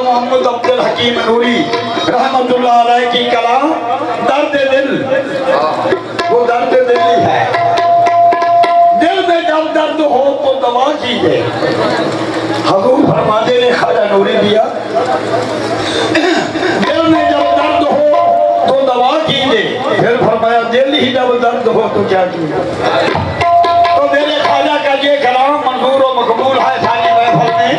मोहम्मद अब्दुल हकीम नूरी रहमतुल्लाह अलैह की कलाम दर्द दिल, वो दर्द दिल ही है। दिल में जब दर्द हो तो दवा कीजिए। हुजूर फरमाते ने ख्वाजा नूरी दिया, दिल में जब दर्द हो तो दवा कीजिए। फिर फरमाया दिल ही जब दर्द हो तो क्या कीजिए। तो मेरे ख्वाजा का ये कलाम मंजूर और मकबूल है सारी महफिल में।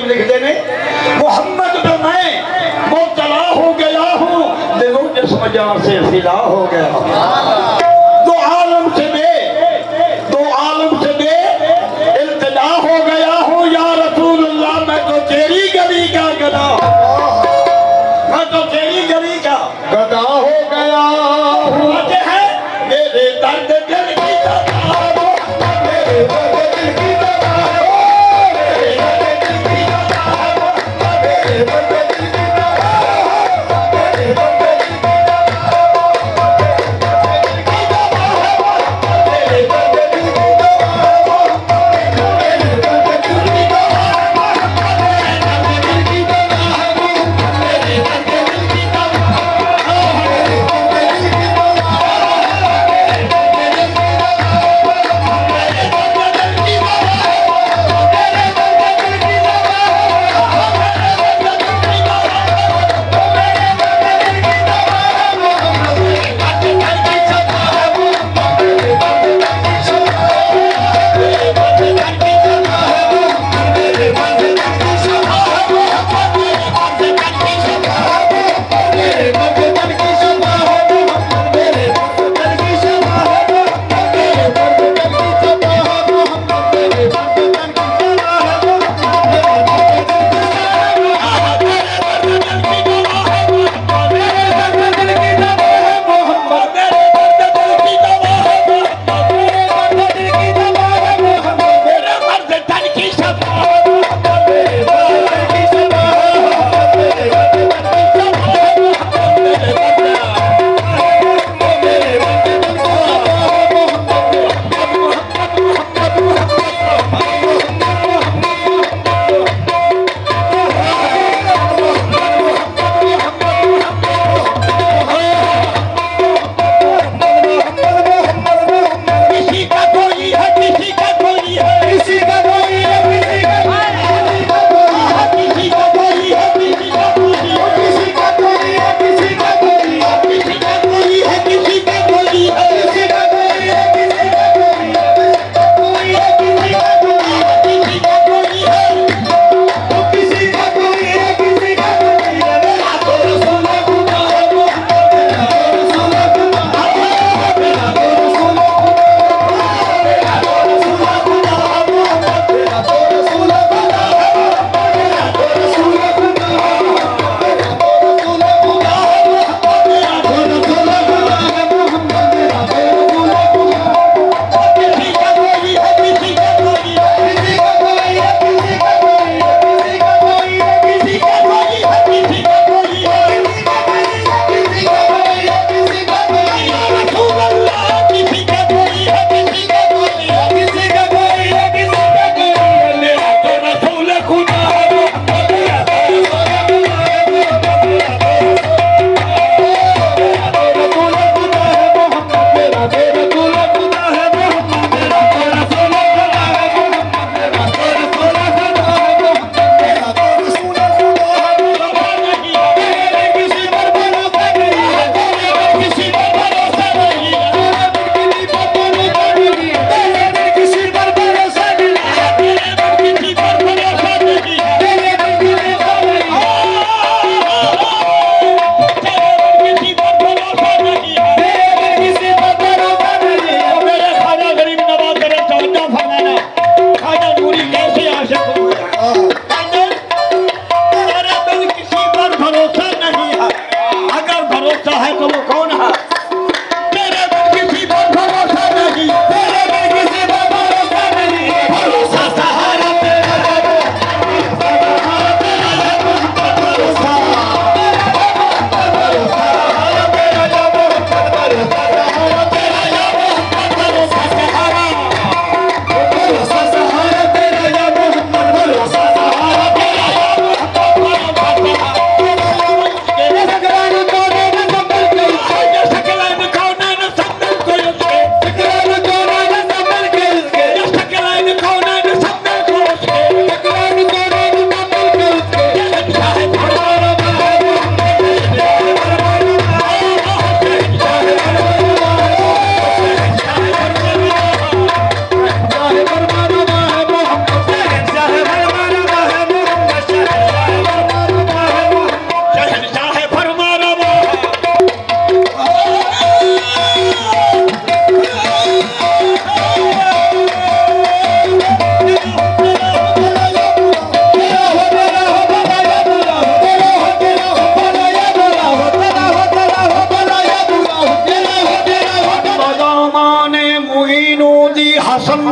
लिखते ने मोहम्मद पे मैं मुब्तला हो गया हूँ, दिलों जिस्म जान से फिदा हो गया। दो आलम से बे इल्तिजा हो गया हूँ। या रसूलुल्लाह मैं तो तेरी गली का गदा, मैं तो तेरी गली का गदा हो गया हूँ। है मेरे दर्द दिल की दवा, मेरे दर्द दिल की दवा,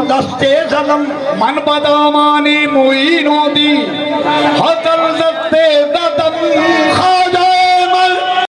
दस्ते जलम मन बदामानी मुई नदी हजर दस्ते ददम खा